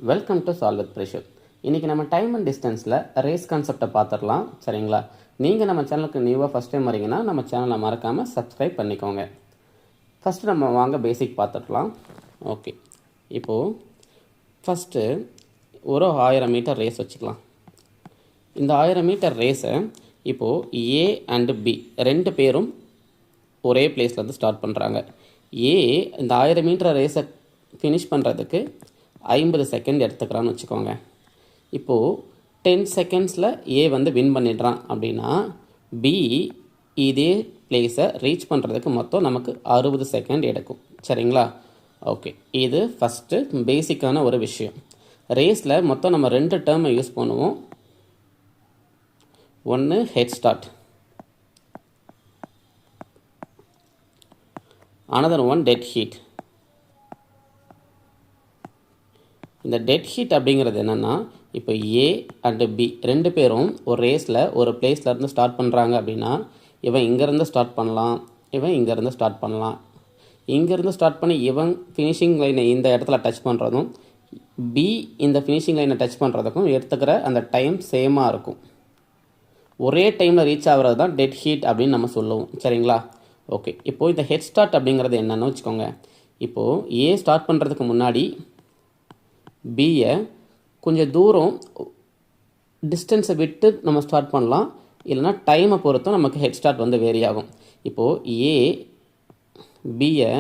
Welcome to solve with pressure. இன்றைக்கி நம்ம time and டிஸ்டன்ஸில் ரேஸ் கான்செப்டை பார்த்துடலாம். சரிங்களா? நீங்கள் நம்ம சேனலுக்கு நியூவாக ஃபஸ்ட் டைம் வரீங்கன்னா நம்ம சேனலை மறக்காமல் சப்ஸ்கிரைப் பண்ணிக்கோங்க. ஃபஸ்ட்டு நம்ம வாங்க பேசிக் பார்த்துடலாம். ஓகே, இப்போது ஃபஸ்ட்டு ஒரு 1000 மீட்டர் ரேஸ் வச்சுக்கலாம். இந்த 1000 மீட்டர் ரேஸை இப்போது ஏ அண்டு பி ரெண்டு பேரும் ஒரே பிளேஸ்லேருந்து ஸ்டார்ட் பண்ணுறாங்க. ஏ இந்த 1000 மீட்டர் ரேஸை ஃபினிஷ் பண்ணுறதுக்கு 50 செகண்ட் எடுத்துக்கிறான்னு வச்சுக்கோங்க. இப்போது 10 செகண்ட்ஸில் ஏ வந்து வின் பண்ணிடுறான் அப்படின்னா பி இதே பிளேஸை ரீச் பண்ணுறதுக்கு மொத்தம் நமக்கு 60 செகண்ட் எடுக்கும். சரிங்களா? ஓகே, இது ஃபஸ்ட்டு பேசிக்கான ஒரு விஷயம். ரேஸில் மொத்தம் நம்ம 2 டேர்மை யூஸ் பண்ணுவோம். ஒன்று head start, another one dead heat. இந்த டெட் ஹீட் அப்படிங்கிறது என்னென்னா, இப்போ ஏ அண்டு பி ரெண்டு பேரும் ஒரு ரேஸில் ஒரு பிளேஸ்லேருந்து ஸ்டார்ட் பண்ணுறாங்க அப்படின்னா இவன் இங்கேருந்து ஸ்டார்ட் பண்ணலாம், இவன் இங்கேருந்து ஸ்டார்ட் பண்ணலாம். இங்கேருந்து ஸ்டார்ட் பண்ணி இவன் ஃபினிஷிங் லைனை இந்த இடத்துல டச் பண்ணுறதும் பி இந்த ஃபினிஷிங் லைனை டச் பண்ணுறதுக்கும் எடுத்துக்கிற அந்த டைம் சேமாக இருக்கும். ஒரே டைமில் ரீச் ஆகிறது தான் டெட் ஹீட் அப்படின்னு நம்ம சொல்லுவோம். சரிங்களா? ஓகே, இப்போது இந்த ஹெட் ஸ்டார்ட் அப்படிங்கிறது என்னென்னு வச்சுக்கோங்க. இப்போது ஏ ஸ்டார்ட் பண்ணுறதுக்கு முன்னாடி பியை கொஞ்சம் தூரம் டிஸ்டன்ஸை விட்டு நம்ம ஸ்டார்ட் பண்ணலாம், இல்லைனா டைமை பொறுத்தும் நமக்கு ஹெட் ஸ்டார்ட் வந்து வேரி ஆகும். இப்போது ஏ பியை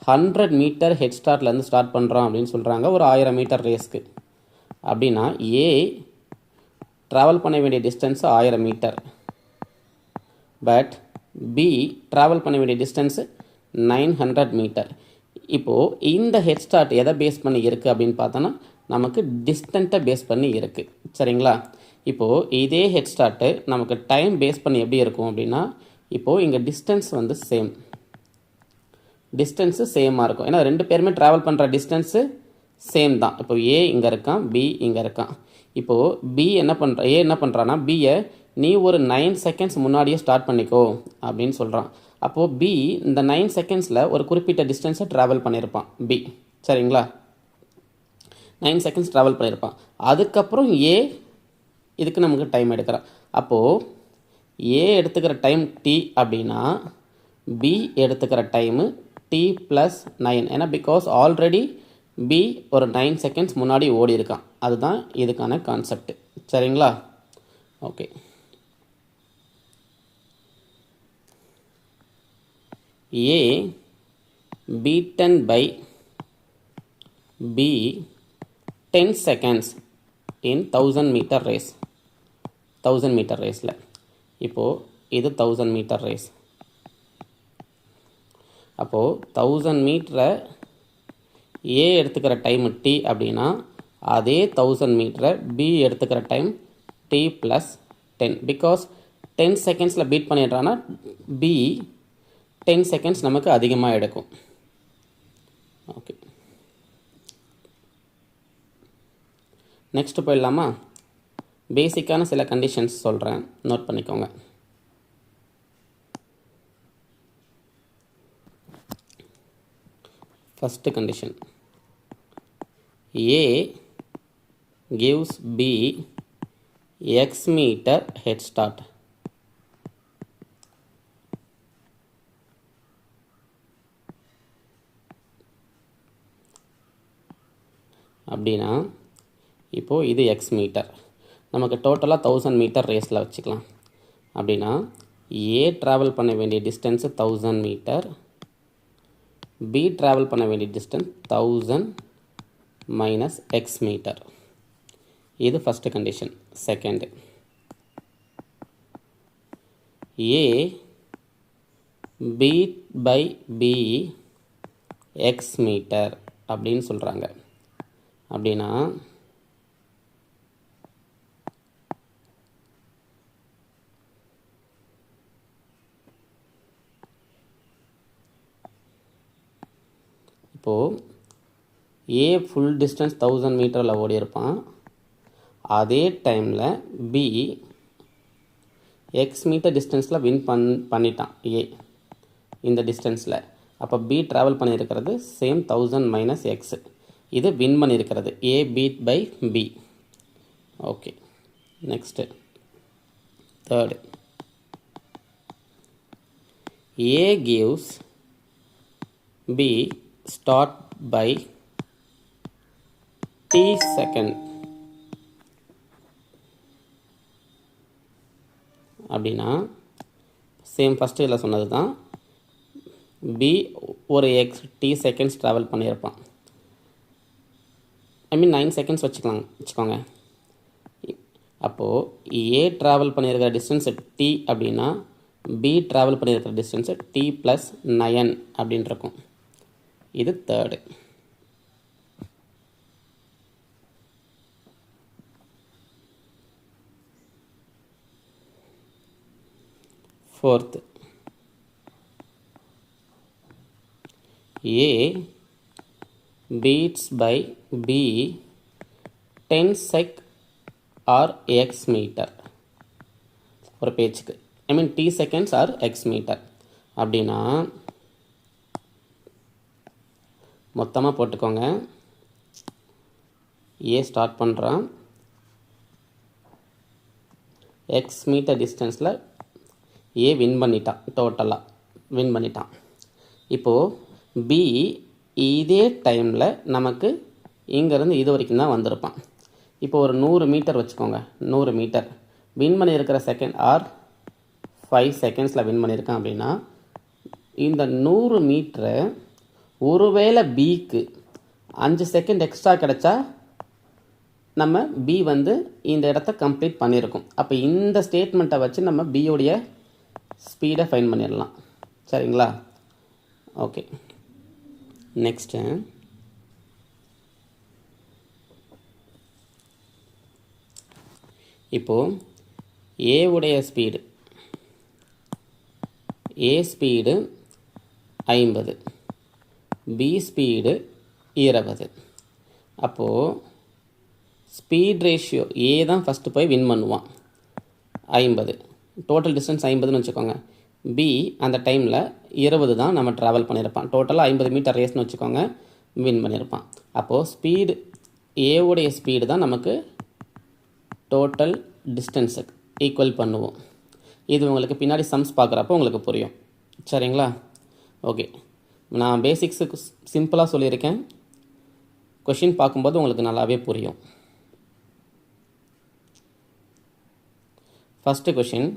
100 மீட்டர் ஹெட் ஸ்டார்ட்லேருந்து ஸ்டார்ட் பண்ணுறான் அப்படின்னு சொல்கிறாங்க ஒரு 1000 மீட்டர் ரேஸ்க்கு. அப்படின்னா ஏ ட்ராவல் பண்ண வேண்டிய distance 1000 metre, but B travel பண்ண வேண்டிய டிஸ்டன்ஸு 900 மீட்டர். இப்போது இந்த ஹெட் ஸ்டார்ட் எதை பேஸ் பண்ணி இருக்குது அப்படின்னு பார்த்தோன்னா நமக்கு டிஸ்டன்ட்டை பேஸ் பண்ணி இருக்குது. சரிங்களா? இப்போது இதே ஹெட் ஸ்டார்ட்டு நமக்கு டைம் பேஸ் பண்ணி எப்படி இருக்கும் அப்படின்னா, இப்போது இங்கே டிஸ்டன்ஸ் வந்து டிஸ்டன்ஸு சேமாக இருக்கும். ஏன்னா ரெண்டு பேருமே ட்ராவல் பண்ணுற டிஸ்டன்ஸு சேம் தான். இப்போ ஏ இங்கே இருக்கான், பி இங்கே இருக்கான். இப்போது ஏ என்ன பண்ணுறான்னா பியை நீ ஒரு 9 செகண்ட்ஸ் முன்னாடியே ஸ்டார்ட் பண்ணிக்கோ அப்படின்னு சொல்கிறான். அப்போது பி இந்த 9 செகண்ட்ஸில் ஒரு குறிப்பிட்ட டிஸ்டன்ஸை ட்ராவல் பண்ணியிருப்பான் பி. சரிங்களா? 9 செகண்ட்ஸ் ட்ராவல் பண்ணியிருப்பான். அதுக்கப்புறம் ஏ இதுக்கு நமக்கு டைம் எடுக்கிறான். அப்போது ஏ எடுத்துக்கிற டைம் டி அப்படின்னா பி எடுத்துக்கிற டைமு டி ப்ளஸ் 9. ஏன்னா பிகாஸ் ஆல்ரெடி பி ஒரு 9 செகண்ட்ஸ் முன்னாடி ஓடி இருக்கான். அதுதான் இதுக்கான கான்செப்ட். சரிங்களா? Okay, A beaten by B 10 seconds in 1000 meter race. 1000 meter raceல இப்போது இது 1000 meter race. அப்போது 1000 மீட்டரை A எடுத்துக்கிற டைம் T அப்படின்னா அதே 1000 மீட்டரை B எடுத்துக்கிற டைம் T ப்ளஸ் 10. பிகாஸ் 10 செகண்ட்ஸில் பீட் பண்ணிடுறான்னா B 10 செகண்ட்ஸ் நமக்கு அதிகமாக எடுக்கும். ஓகே, நெக்ஸ்ட் போயிடலாமா? பேசிக்கான சில கண்டிஷன்ஸ் சொல்கிறேன், நோட் பண்ணிக்கோங்க. First condition, A gives B X meter head start. அப்படின்னா இப்போது இது எக்ஸ் மீட்டர், நமக்கு டோட்டலாக 1000 மீட்டர் ரேஸில் வச்சுக்கலாம். அப்படின்னா ஏ ட்ராவல் பண்ண வேண்டிய டிஸ்டன்ஸு 1000 மீட்டர், பி ட்ராவல் பண்ண வேண்டிய டிஸ்டன்ஸ் 1000 மைனஸ் எக்ஸ் மீட்டர். இது first condition. Second, A beat by B X metre அப்படின்னு சொல்கிறாங்க. அப்படின்னா இப்போது ஏ ஃபுல் டிஸ்டன்ஸ் 1000 மீட்டரில் ஓடி இருப்பான். அதே டைமில் பி எக்ஸ் மீட்டர் டிஸ்டன்ஸில் வின் பண்ணிட்டான் ஏ இந்த டிஸ்டன்ஸில். அப்போ பி ட்ராவல் பண்ணியிருக்கிறது சேம் 1000 மைனஸ் எக்ஸ். இது வின் பண்ணியிருக்கிறது. A beat by B. Okay, next third. A gives B start by T second அப்படின்னா சேம் ஃபஸ்ட்டு இதில் சொன்னது தான். B ஒரு T செகண்ட்ஸ் ட்ராவல் பண்ணியிருப்பான். ஐ மீன் 9 செகண்ட்ஸ் வச்சுக்கோங்க. அப்போது A ட்ராவல் பண்ணியிருக்கிற டிஸ்டன்ஸு T அப்படின்னா B ட்ராவல் பண்ணியிருக்கிற டிஸ்டன்ஸு T + 9 அப்படின்னு இருக்கும். இது third. Fourth, A beats by B 10 sec or x meter. ஒரு பேச்சுக்கு ஐ மீன் T seconds or x meter அப்படின்னா மொத்தமாக போட்டுக்கோங்க. A ஸ்டார்ட் பண்ணுறான், x மீட்டர் டிஸ்டன்ஸில் A வின் பண்ணிட்டான், டோட்டலாக வின் பண்ணிட்டான். இப்போது B இதே டைமில் நமக்கு இங்கேருந்து இது வரைக்கும் தான் வந்திருப்பான். இப்போ ஒரு 100 மீட்டர் வச்சுக்கோங்க. 100 மீட்டர் வின் பண்ணியிருக்கிற செகண்ட் ஆர் 5 செகண்ட்ஸில் வின் பண்ணியிருக்கான் அப்படின்னா இந்த 100 மீட்டரை ஒருவேளை Bக்கு 5 செகண்ட் எக்ஸ்ட்ரா கிடச்சா நம்ம B வந்து இந்த இடத்த கம்ப்ளீட் பண்ணியிருக்கோம். அப்போ இந்த ஸ்டேட்மெண்ட்டை வச்சு நம்ம பியோடைய ஸ்பீடை ஃபைன் பண்ணிடலாம். சரிங்களா? ஓகே, நெக்ஸ்ட்டு இப்போது A உடைய ஸ்பீடு ஸ்பீடு 50, B ஸ்பீடு 20. அப்போது ஸ்பீட் ரேஷியோ A தான் ஃபஸ்ட்டு போய் வின் பண்ணுவான் 50. டோட்டல் டிஸ்டன்ஸ் 50ன்னு வச்சுக்கோங்க. B அந்த டைமில் 20 தான் நம்ம ட்ராவல் பண்ணியிருப்பான். டோட்டலாக 50 மீட்டர் ரேஸ்னு வச்சுக்கோங்க, வின் பண்ணியிருப்பான். அப்போது ஸ்பீடு A உடைய ஸ்பீடு தான் நமக்கு டோட்டல் டிஸ்டன்ஸுக்கு ஈக்குவல் பண்ணுவோம். இது உங்களுக்கு பின்னாடி சம்ஸ் பார்க்குறப்போ உங்களுக்கு புரியும். சரிங்களா? ஓகே, நான் பேசிக்ஸுக்கு சிம்பிளாக சொல்லியிருக்கேன். கொஷின் பார்க்கும்போது உங்களுக்கு நல்லாவே புரியும். First question,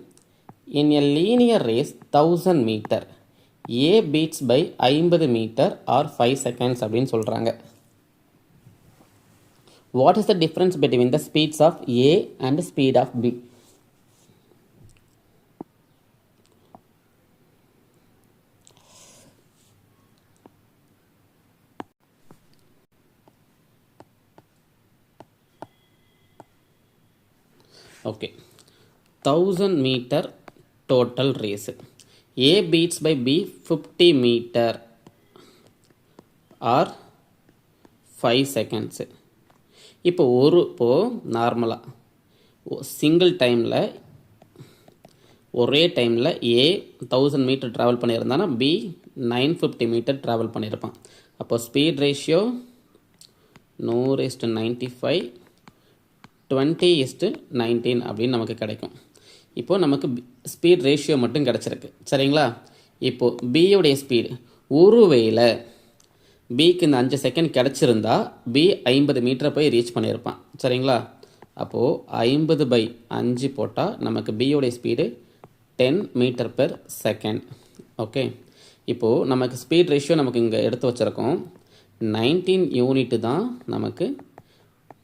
in a linear race 1000 metre A beats by 50 metre or 5 seconds அப்படின்னு சொல்கிறாங்க. What is the difference between the speeds of A and speed of B? Okay, 1000 meter total race. A beats by B 50 meter or 5 seconds. இப்போ நார்மலாக single டைமில் ஒரே டைமில் A 1000 metre travel பண்ணியிருந்தானா B 950 metre travel பண்ணியிருப்பான். அப்போ speed ratio 100:95, 20:19 அப்படின்னு நமக்கு கிடைக்கும். இப்போது நமக்கு ஸ்பீட் ரேஷியோ மட்டும் கிடச்சிருக்கு. சரிங்களா? இப்போது பியோடைய ஸ்பீடு ஒருவேளை பிக்கு இந்த 5 செகண்ட் கிடச்சிருந்தா B 50 மீட்டரை போய் ரீச் பண்ணியிருப்பான். சரிங்களா? அப்போது 50/5 போட்டால் நமக்கு பியோடைய speed 10 metre per second. Okay, இப்போது நமக்கு ஸ்பீட் ரேஷியோ நமக்கு இங்கே எடுத்து வச்சுருக்கோம். 19 யூனிட்டு தான் நமக்கு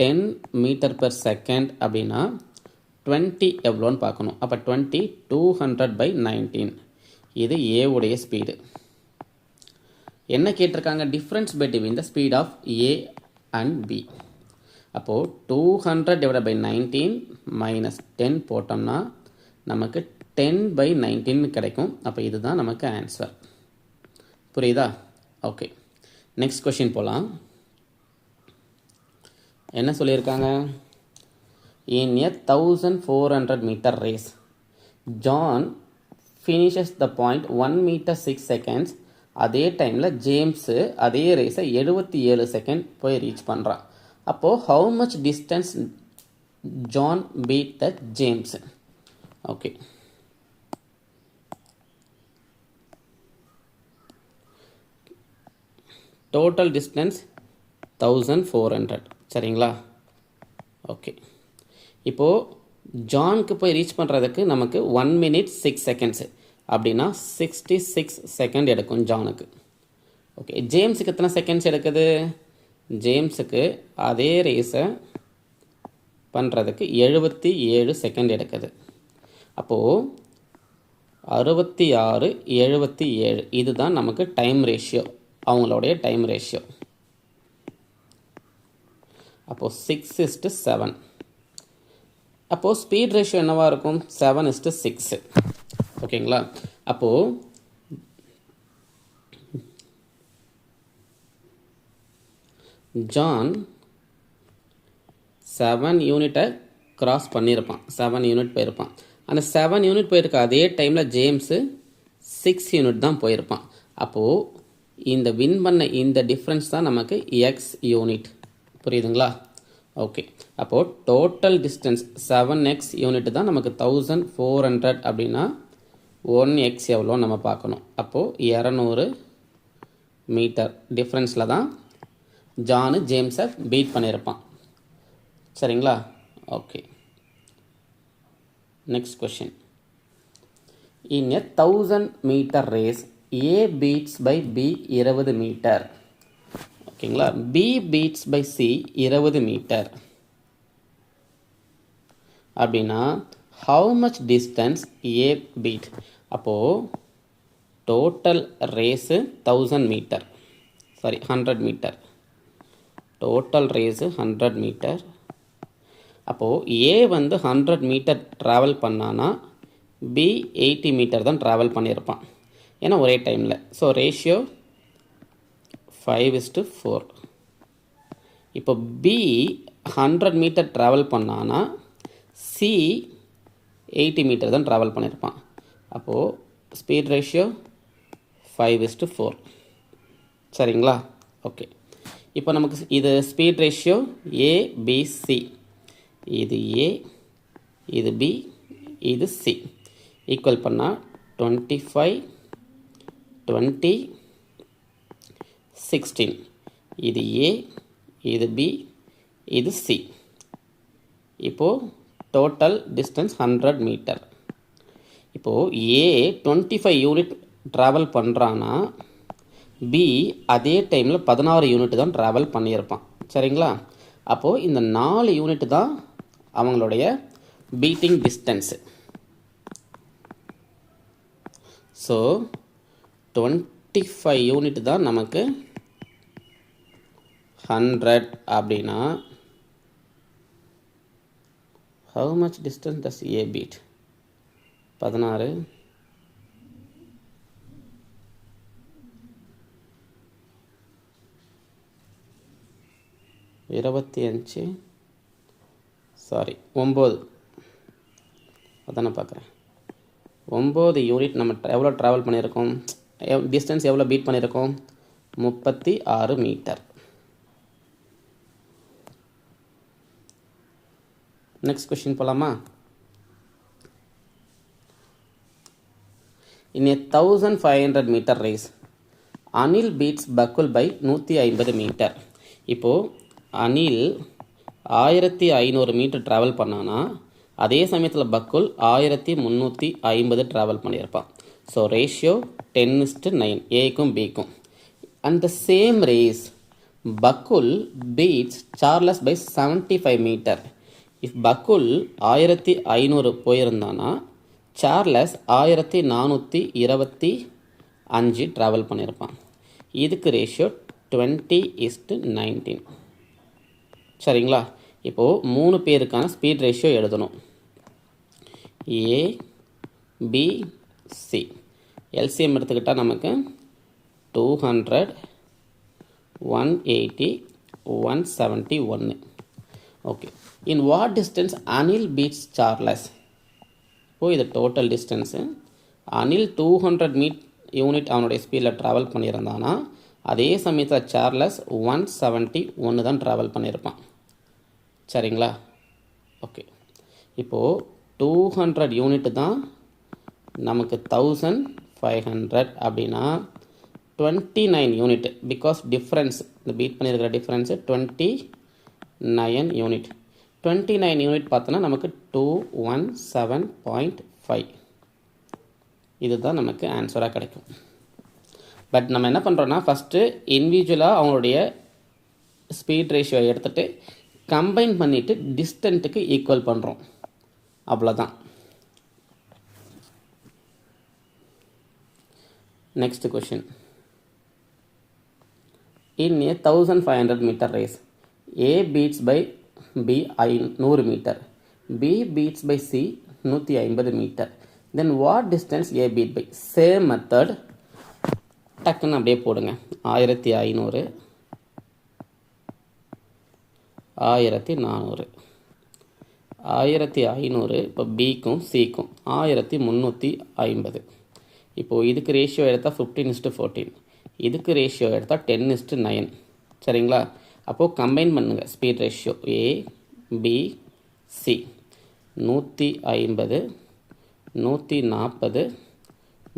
10 மீட்டர் பெர் செகண்ட் அப்படின்னா 20 எவ்வளோன்னு பார்க்கணும். அப்போ 20 200/19. இது A உடைய ஸ்பீடு. என்ன கேட்டிருக்காங்க? Difference between the speed of A and B. அப்போது 200/19 -10 போட்டோம்னா நமக்கு 10/19 கிடைக்கும். அப்போ இதுதான் நமக்கு ஆன்சர். புரியுதா? ஓகே, நெக்ஸ்ட் கொஷின் போகலாம். என்ன சொல்லியிருக்காங்க? In a 1400 meter race, John finishes the point 1 meter 6 seconds அதே டைமில் ஜேம்ஸு அதே ரேஸை 77 செகண்ட் போய் ரீச் பண்ணுறான். அப்போது how much distance John beat the James? Okay, total distance 1400. சரிங்களா? ஓகே, இப்போது ஜானுக்கு போய் ரீச் பண்ணுறதுக்கு நமக்கு 1 minute 6 seconds அப்படின்னா 66 செகண்ட் எடுக்கும் ஜானுக்கு. ஓகே, ஜேம்ஸுக்கு எத்தனை செகண்ட்ஸ் எடுக்குது? ஜேம்ஸுக்கு அதே ரேஸை பண்ணுறதுக்கு 77 செகண்ட் எடுக்குது. அப்போது 66 77 இதுதான் நமக்கு டைம் ரேஷியோ, அவங்களுடைய டைம் ரேஷியோ. அப்போது 6:7. அப்போது ஸ்பீட் ரேஷியோ என்னவாக இருக்கும்? 7:6. ஓகேங்களா? அப்போது ஜான் 7 யூனிட்டை கிராஸ் பண்ணியிருப்பான், 7 யூனிட் போயிருப்பான். அந்த 7 யூனிட் போயிருக்க அதே டைமில் ஜேம்ஸு 6 யூனிட் தான் போயிருப்பான். அப்போது இந்த வின் பண்ண இந்த டிஃப்ரென்ஸ் தான் நமக்கு எக்ஸ் யூனிட். புரியுதுங்களா? ஓகே, அப்போது டோட்டல் டிஸ்டன்ஸ் 7x யூனிட் தான் நமக்கு 1400 அப்படின்னா 1x எவ்வளோ நம்ம பார்க்கணும். அப்போது 200 மீட்டர் டிஃப்ரென்ஸில் தான் ஜானு ஜேம்ஸை பீட் பண்ணியிருப்பான். சரிங்களா? Okay, next question. In a 1000 metre race A beats by B 20 metre. ஓகேங்களா? B beats by C 20 metre அப்படின்னா how much distance A beat? அப்போது total race 1000 metre, sorry 100 metre. Total race 100 metre. அப்போது A வந்து 100 metre travel பண்ணானா B 80 metre தான் travel பண்ணியிருப்பான், ஏன்னா ஒரே டைமில். So ratio 5:4. இப்போ B 100 மீட்டர் ட்ராவல் பண்ணானா C 80 மீட்டர் தான் ட்ராவல் பண்ணியிருப்பான். அப்போது ஸ்பீட் ரேஷியோ 5:4. சரிங்களா? ஓகே, இப்போ நமக்கு இது ஸ்பீட் ரேஷியோ ABC. இது A, இது B, இது C. ஈக்குவல் பண்ணால் 25, 20, 16. இது A, இது B, இது C. இப்போது டோட்டல் டிஸ்டன்ஸ் 100 மீட்டர். இப்போது A 25 யூனிட் ட்ராவல் பண்ணுறான்னா B அதே டைமில் 16 யூனிட் தான் ட்ராவல் பண்ணியிருப்பான். சரிங்களா? அப்போது இந்த 4 யூனிட் தான் அவங்களுடைய பீட்டிங் டிஸ்டன்ஸு. ஸோ 25 யூனிட் தான் நமக்கு 100 அப்படின்னா how much distance does A beat? 16, 25, sorry 9, அதான் நான் பார்க்குறேன். 9 யூனிட் நம்ம எவ்வளோ ட்ராவல் பண்ணியிருக்கோம், டிஸ்டன்ஸ் எவ்வளோ பீட் பண்ணியிருக்கோம்? 36 மீட்டர். நெக்ஸ்ட் கொஷின் போகலாமா? In a 1500 metre race Anil beats Bakul by 150 metre. இப்போது அனில் 1500 மீட்டர் ட்ராவல் பண்ணானா அதே சமயத்தில் பக்குல் 1350 ட்ராவல் பண்ணியிருப்பான். ஸோ ரேஷியோ 10:9 ஏக்கும் பிக்கும். அந்த same race Bakul beats Charles by 75 metre. If Bakul 1500 போயிருந்தானா சார்லஸ் 1425 ட்ராவல் பண்ணியிருப்பான். இதுக்கு ரேஷியோ 20:19. சரிங்களா? இப்போது 3 பேருக்கான ஸ்பீட் ரேஷியோ எழுதணும். A, B, C. எல்சிஎம் எடுத்துக்கிட்டால் நமக்கு 200, 180, 171. Okay, in what distance Anil beats Charles? இப்போது இது டோட்டல் டிஸ்டன்ஸு. அனில் 200 யூனிட் அவனுடைய ஸ்பீடில் ட்ராவல் பண்ணியிருந்தானா அதே சமயத்தில் சார்லஸ் 171 தான் ட்ராவல் பண்ணியிருப்பான். சரிங்களா? ஓகே, இப்போது 200 யூனிட் தான் நமக்கு 1500 அப்படின்னா 29 யூனிட், பிகாஸ் டிஃப்ரென்ஸ் இந்த பீட் பண்ணியிருக்கிற டிஃப்ரென்ஸு 29 யூனிட். 29 யூனிட் பார்த்தோன்னா நமக்கு 217.5. இதுதான் நமக்கு ஆன்சராக கிடைக்கும். பட் நம்ம என்ன பண்ணுறோன்னா ஃபஸ்ட்டு இண்டிவிஜுவலாக அவங்களுடைய ஸ்பீட் ரேஷியோ எடுத்துகிட்டு கம்பைன் பண்ணிவிட்டு டிஸ்டன்ட்டுக்கு ஈக்குவல் பண்ணுறோம், அவ்வளோதான். Next question. In a 1500 meter race, A beats by B 100 meter, B beats by C 150 meter. Then what distance A beat by? Same method. டக்குன்னு அப்படியே போடுங்க. 1500, 1400, 1500. இப்போ பிக்கும் சிக்கும் 1350. இப்போது இதுக்கு ரேஷியோ எடுத்தால் 15:14, இதுக்கு ரேஷியோ எடுத்தால் 10:9. சரிங்களா? அப்போது கம்பைன் பண்ணுங்கள் ஸ்பீட் ரேஷியோ ஏ பி சி. 150, 140,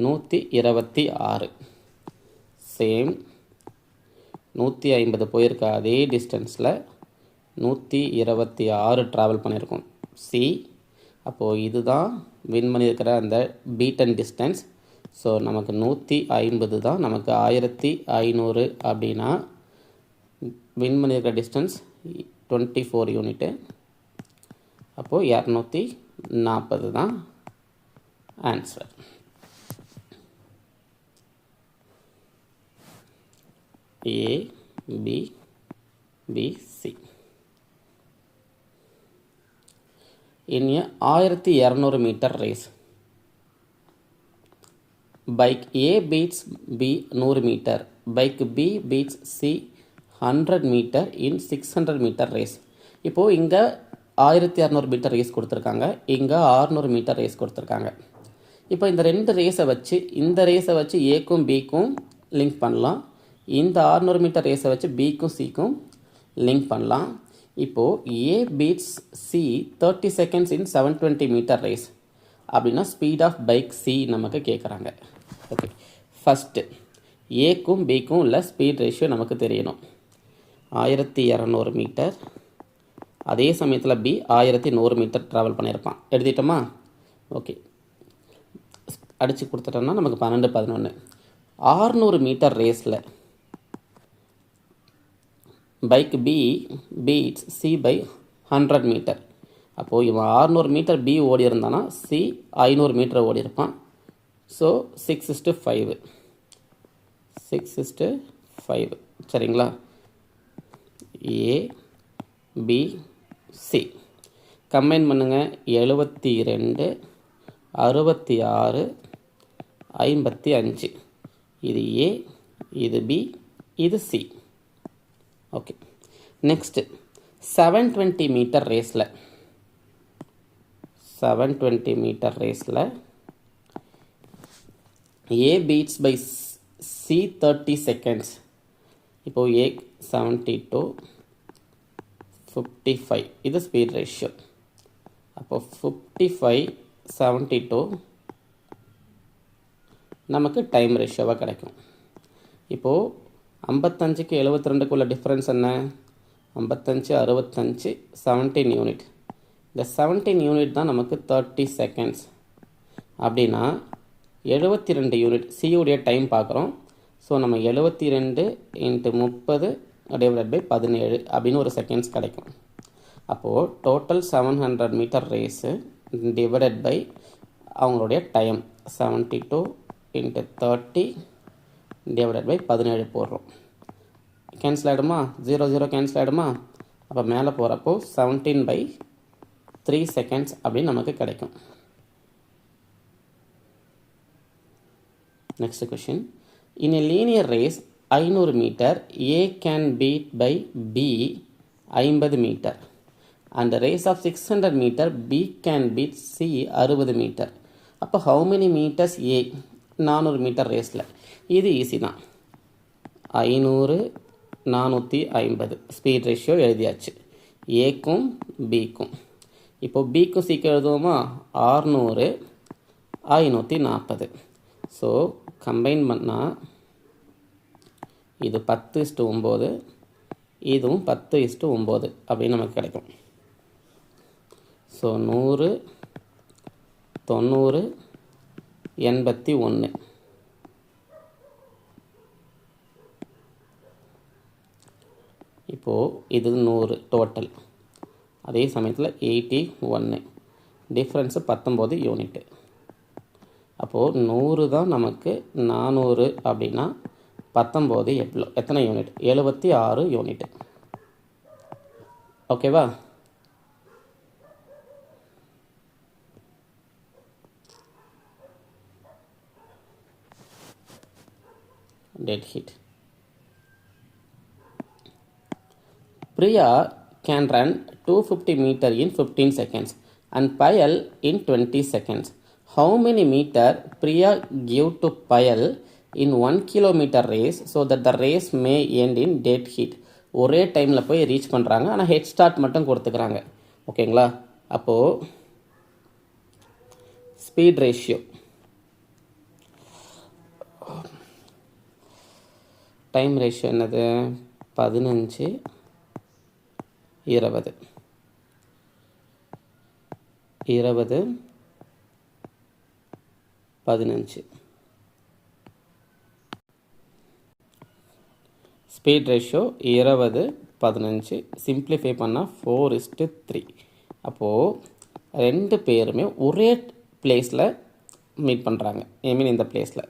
126. சேம் 150 போயிருக்க அதே டிஸ்டன்ஸில் 126 ட்ராவல் பண்ணியிருக்கோம் சி. அப்போது இதுதான் வின் பண்ணியிருக்கிற அந்த பீட்டன் டிஸ்டன்ஸ். ஸோ நமக்கு 150 தான் நமக்கு 1500 அப்படின்னா வின் பண்ணியிருக்கிற டிஸ்டன்ஸ் 24 யூனிட்டு. அப்போது 240 தான் answer. A, B, B, C. In a 1200 meter race, bike A beats B 100 meter, bike B beats C 100 meter in 600 meter race. இப்போது இங்கே 1200 மீட்டர் ரேஸ் கொடுத்துருக்காங்க, இங்கே 600 மீட்டர் ரேஸ் கொடுத்துருக்காங்க. இப்போ இந்த ரெண்டு ரேஸை வச்சு இந்த ரேஸை வச்சு ஏக்கும் பிக்கும் லிங்க் பண்ணலாம், இந்த 600 மீட்டர் ரேஸை வச்சு பிக்கும் சிக்கும் லிங்க் பண்ணலாம். இப்போது ஏ பீட்ஸ் சி 30 செகண்ட்ஸ் இன் 720 மீட்டர் ரேஸ் அப்படின்னா ஸ்பீட் ஆஃப் பைக் சி நமக்கு கேட்குறாங்க. ஓகே, ஃபஸ்ட்டு ஏக்கும் பிக்கும் உள்ள ஸ்பீட் ரேஷியோ நமக்கு தெரியணும். 1200 மீட்டர், அதே சமயத்தில் பி 1100 மீட்டர் ட்ராவல் பண்ணியிருப்பான். எழுதிட்டோமா? ஓகே, அடித்து கொடுத்துட்டோம்னா நமக்கு 12, 11. 600 மீட்டர் ரேஸில் பைக் B beats C by 100 metre. அப்போது இவன் 600 மீட்டர் பி ஓடி இருந்தானா சி 500 மீட்டர் ஓடி இருப்பான். ஸோ 6:5, 6:5. சரிங்களா? ஏ பி சி கம்பைன் பண்ணுங்கள். 72, 66, 55. இது ஏ, இது பி, இது சி. ஓகே, நெக்ஸ்ட்டு 720 மீட்டர் ரேஸில் 720 மீட்டர் ரேஸில் ஏ பீட்ஸ் பை சி 30 செகண்ட்ஸ். இப்போது ஏ 72, 55. இது ஸ்பீட் ரேஷியோ. அப்போ 55, 72 நமக்கு டைம் ரேஷியோவாக கிடைக்கும். இப்போது 55க்கு 72க்குள்ள டிஃப்ரென்ஸ் என்ன? 55, 65, 17 யூனிட். இந்த 17 யூனிட் தான் நமக்கு 30 செகண்ட்ஸ். அப்படின்னா 72 யூனிட் சியுடைய டைம் பார்க்குறோம். ஸோ நம்ம 72 × 30 டிவைடட் பை 17 அப்படின்னு ஒரு செகண்ட்ஸ் கிடைக்கும். அப்போது total 700 metre race divided by அவங்களுடைய டைம் 72 × 30 டிவைடட் பை 17 போடுறோம். கேன்சல் ஆகிடுமா? 0, 0 கேன்சல் ஆகிடுமா? அப்போ மேலே போகிறப்போ 17/3 செகண்ட்ஸ் அப்படின்னு நமக்கு கிடைக்கும். Next question. In a linear race 500 metre A can beat by B 50 metre and race of 600 metre B can beat C 60 metre. அப்போ how many metres A 400 metre ரேஸில். இது ஈஸி தான். 500 450 ஸ்பீட் ரேஷியோ எழுதியாச்சு ஏக்கும் பிக்கும். இப்போது பிக்கும் சிக்கும் எழுதுவோமா? 600 540. ஸோ கம்பைன் பண்ணால் இது 10:9, இதுவும் 10:9 அப்படின்னு நமக்கு கிடைக்கும். ஸோ 100 90 81. இப்போது இது 100 டோட்டல். அதே சமயத்தில் 81 டிஃப்ரென்ஸு 19 யூனிட்டு. அப்போது 100 தான் நமக்கு 400 அப்படின்னா 19 எத்தனை யூனிட்? 76 யூனிட்டு. ஓகேவா? dead heat. Priya can run 250 meter in 15 seconds and Payal in 20 seconds. How many meter Priya give to Payal in 1 kilometer race so that the race may end in dead heat? ஒரே டைமில் போய் reach பண்ணுறாங்க, ஆனால் head start மட்டும் கொடுத்துக்கிறாங்க. ஓகேங்களா? அப்போது speed ratio time ratio என்னது? 15 20 20 15. Speed ratio 20 15. சிம்பிளிஃபை பண்ணால் 4:3. அப்போது ரெண்டு பேருமே ஒரே பிளேஸில் மீட் பண்ணுறாங்க. இந்த பிளேஸில்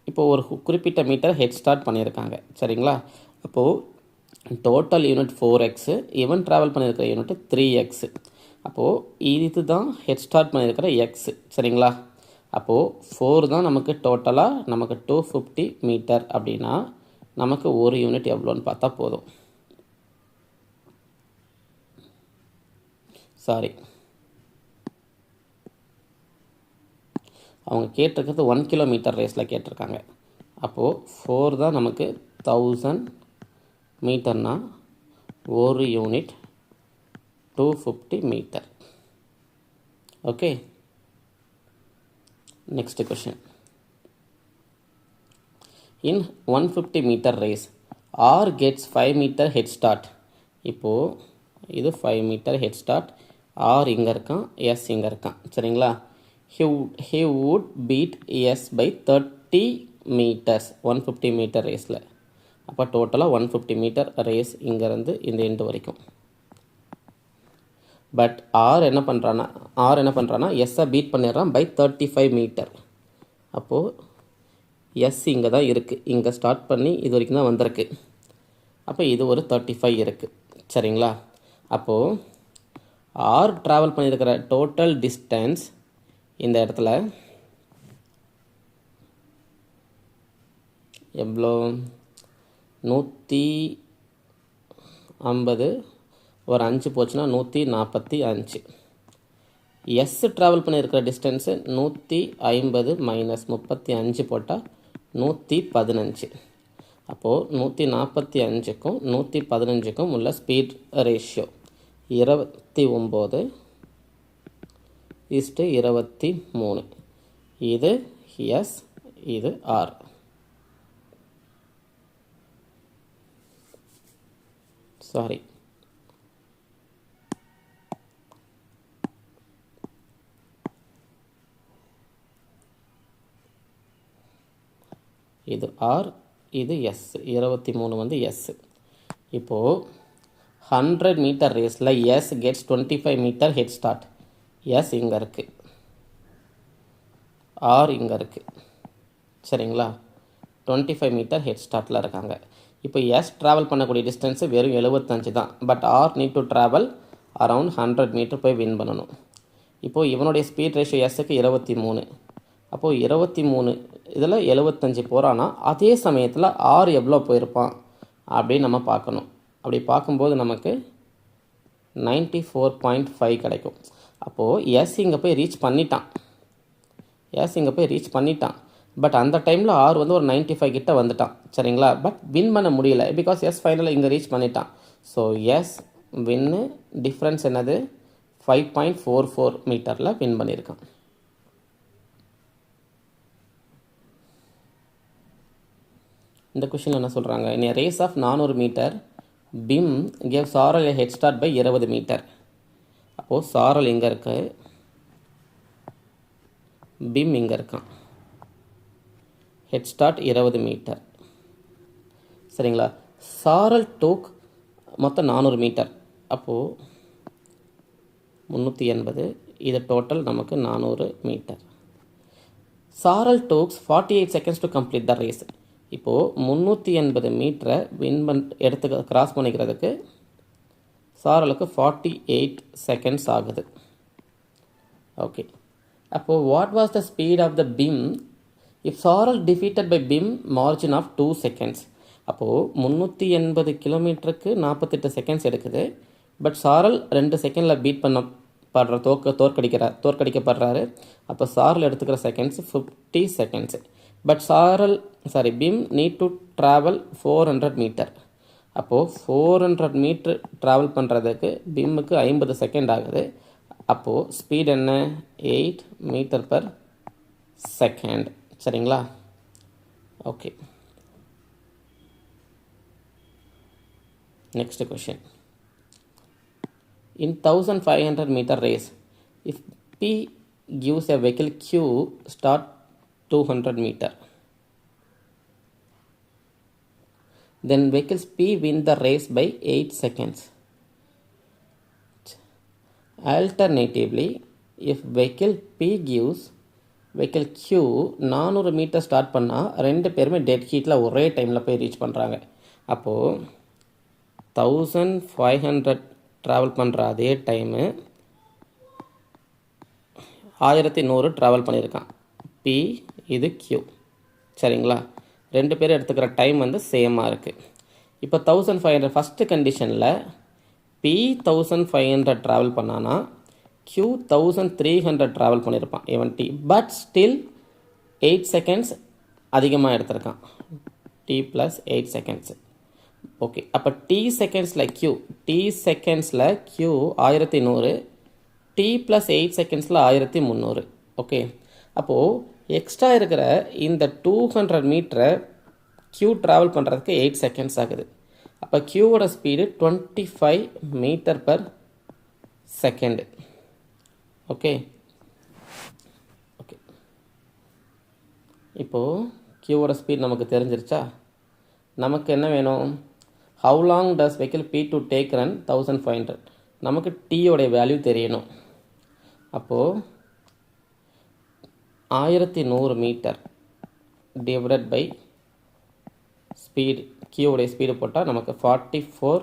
இப்போது ஒரு குறிப்பிட்ட மீட்டர் ஹெட் ஸ்டார்ட் பண்ணியிருக்காங்க. சரிங்களா? அப்போது டோட்டல் யூனிட் 4x, இவன் ட்ராவல் பண்ணியிருக்கிற யூனிட் 3x. அப்போது இது தான் ஹெட் ஸ்டார்ட் பண்ணியிருக்கிற எக்ஸ். சரிங்களா? அப்போது 4 தான் நமக்கு டோட்டலாக நமக்கு 250 மீட்டர் அப்படின்னா நமக்கு ஒரு யூனிட் எவ்வளோன்னு பார்த்தா போதும். சாரி, அவங்க கேட்டிருக்கிறது 1 கிலோமீட்டர் ரேஸில் கேட்டிருக்காங்க. அப்போது 4 தான் நமக்கு 1000 மீட்டர்னால் ஒரு unit 250 metre. Okay, next question. In 150 metre race R gets 5 metre head start. இப்போது இது 5 மீட்டர் ஹெட் ஸ்டார்ட். ஆர் இங்கே இருக்கான், எஸ் இங்கே இருக்கான். சரிங்களா? he would beat S by 30 meters 150 metre ரேஸில். அப்போ டோட்டலாக 150 மீட்டர் ரேஸ் இங்கேருந்து இந்த எண்டு வரைக்கும். பட் ஆர் என்ன பண்ணுறான்னா எஸ்ஸை பீட் பண்ணிடுறான் பை 35 மீட்டர். அப்போது எஸ் இங்கே தான் இருக்குது, இங்கே ஸ்டார்ட் பண்ணி இது வரைக்கும் தான் வந்திருக்கு. அப்போ இது ஒரு 35 இருக்குது. சரிங்களா? அப்போது ஆர் ட்ராவல் பண்ணியிருக்கிற டோட்டல் டிஸ்டன்ஸ் இந்த இடத்துல எவ்வளோ? 150 ஒரு 5 போச்சுன்னா 145. எஸ் ட்ராவல் பண்ணியிருக்கிற டிஸ்டன்ஸு 150 மைனஸ் 35 போட்டால் 115. அப்போது 145க்கும் 115க்கும் உள்ள ஸ்பீட் ரேஷியோ 29:23. இது எஸ், இது ஆர். சாரி, இது ஆர், இது எஸ். 23 வந்து எஸ். இப்போது 100 மீட்டர் ரேஸில் S gets 25 metre head start. S இங்கே இருக்குது, ஆர் இங்கே இருக்குது. சரிங்களா? 25 மீட்டர் ஹெட் ஸ்டார்ட்டில் இருக்காங்க. இப்போ எஸ் ட்ராவல் பண்ணக்கூடிய டிஸ்டன்ஸு வெறும் 75 தான். But R need to travel around 100 metre போய் வின் பண்ணணும். இப்போது இவனுடைய ஸ்பீட் ரேஷியோ எஸ்ஸுக்கு 23. அப்போது 23 இதில் 75 போகிறான்னா அதே சமயத்தில் ஆர் எவ்வளோ போயிருப்பான் அப்படின்னு நம்ம பார்க்கணும். அப்படி பார்க்கும்போது நமக்கு 94.5 கிடைக்கும். அப்போது எஸ் இங்கே போய் ரீச் பண்ணிட்டான். பட் அந்த டைமில் ஆர் வந்து ஒரு 95 கிட்ட வந்துட்டான் சரிங்களா. பட் வின் பண்ண முடியல பிகாஸ் எஸ் ஃபைனலில் இங்கே ரீச் பண்ணிட்டான். ஸோ எஸ் வின்னு டிஃப்ரென்ஸ் என்னது 5.44 மீட்டரில் வின் பண்ணியிருக்கான். இந்த கொஷினில் என்ன சொல்கிறாங்க, in a race of 400 metre பிம் gave சாரல் a head start by 20 metre. அப்போது சாரல் எங்கே இருக்கு, பிம் இங்கே இருக்கான், ஹெட் ஸ்டார்ட் 20 மீட்டர் சரிங்களா. சாரல் டோக் மொத்தம் 400 மீட்டர், அப்போது 380, இது டோட்டல் நமக்கு 400 metre. Saral takes 48 seconds to complete the race. இப்போது 380 மீட்டரை எடுத்து கிராஸ் பண்ணிக்கிறதுக்கு சாரலுக்கு 48 செகண்ட்ஸ் ஆகுது. ஓகே, அப்போது what was the speed of the Bhim if Saral defeated by Bhim margin of 2 seconds. அப்போது 380 கிலோமீட்டருக்கு 48 செகண்ட்ஸ் எடுக்குது. பட் சாரல் 2 செகண்டில் பீட் பண்ணப்படுற தோற்கடிக்கப்படுறாரு. அப்போ சாரல் எடுத்துக்கிற செகண்ட்ஸ் 50 செகண்ட்ஸ். பட் பிம் நீட் டு ட்ராவல் 400 மீட்டர். அப்போது 400 மீட்டர் ட்ராவல் பண்ணுறதுக்கு பிம்முக்கு 50 செகண்ட் ஆகுது. அப்போது ஸ்பீட் என்ன 8 மீட்டர் பர் செகண்ட் சரிங்களா. Okay, next question. In 1500 meter race, if P gives a vehicle Q start 200 meter, then vehicles P win the race by 8 seconds. Alternatively, if vehicle P gives vehicle Q 400 metre start பண்ணால் 2 பேருமே dead ஹீட்டில் ஒரே டைமில் போய் reach பண்ணுறாங்க. அப்போது 1500 travel பண்ணுற அதே டைமு 1100 ட்ராவல் பண்ணியிருக்கான். P இது Q சரிங்களா. 2 பேர் எடுத்துக்கிற டைம் வந்து சேமாக இருக்குது. இப்போ 1500 ஃபஸ்ட்டு கண்டிஷனில் P 1500 ட்ராவல் பண்ணானா Q 1300 ட்ராவல் பண்ணியிருப்பான் இவன் T. பட் ஸ்டில் 8 செகண்ட்ஸ் அதிகமாக எடுத்திருக்கான், T ப்ளஸ் 8 செகண்ட்ஸ். ஓகே, அப்போ T செகண்ட்ஸில் Q 1100, T ப்ளஸ் 8 செகண்ட்ஸில் 1300. ஓகே, அப்போது எக்ஸ்ட்ரா இருக்கிற இந்த 200 மீட்டரை Q ட்ராவல் பண்ணுறதுக்கு 8 செகண்ட்ஸ் ஆகுது. அப்போ Qவோட speed 25 metre per second. Okay okay, இப்போது Qவோட ஸ்பீட் நமக்கு தெரிஞ்சிருச்சா. நமக்கு என்ன வேணும், how long does vehicle P to take run 1500. நமக்கு Tயோடைய வேல்யூ தெரியணும். அப்போது 1100 மீட்டர் டிவைடட் பை ஸ்பீடு, Qவோடைய ஸ்பீடு போட்டால் நமக்கு 44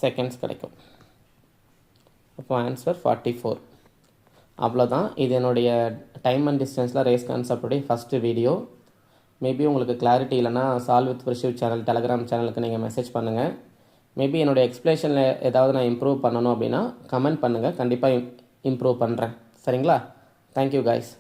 செகண்ட்ஸ் கிடைக்கும். அப்போ ஆன்சர் 44. அவ்வளோதான். இது என்னுடைய டைம் அண்ட் டிஸ்டன்ஸில் ரேஸ் கான்செப்டுடைய ஃபஸ்ட்டு வீடியோ. மேபி உங்களுக்கு கிளாரிட்டி இல்லைனா சால்வ் வித் பிரிஷிவ் சேனல் டெலகிராம் சேனலுக்கு நீங்கள் மெசேஜ் பண்ணுங்கள். மேபி என்னுடைய எக்ஸ்பிளேஷனில் ஏதாவது நான் இம்ப்ரூவ் பண்ணணும் அப்படின்னா கமெண்ட் பண்ணுங்கள், கண்டிப்பாக இம்ப்ரூவ் பண்ணுறேன் சரிங்களா. Thank you guys.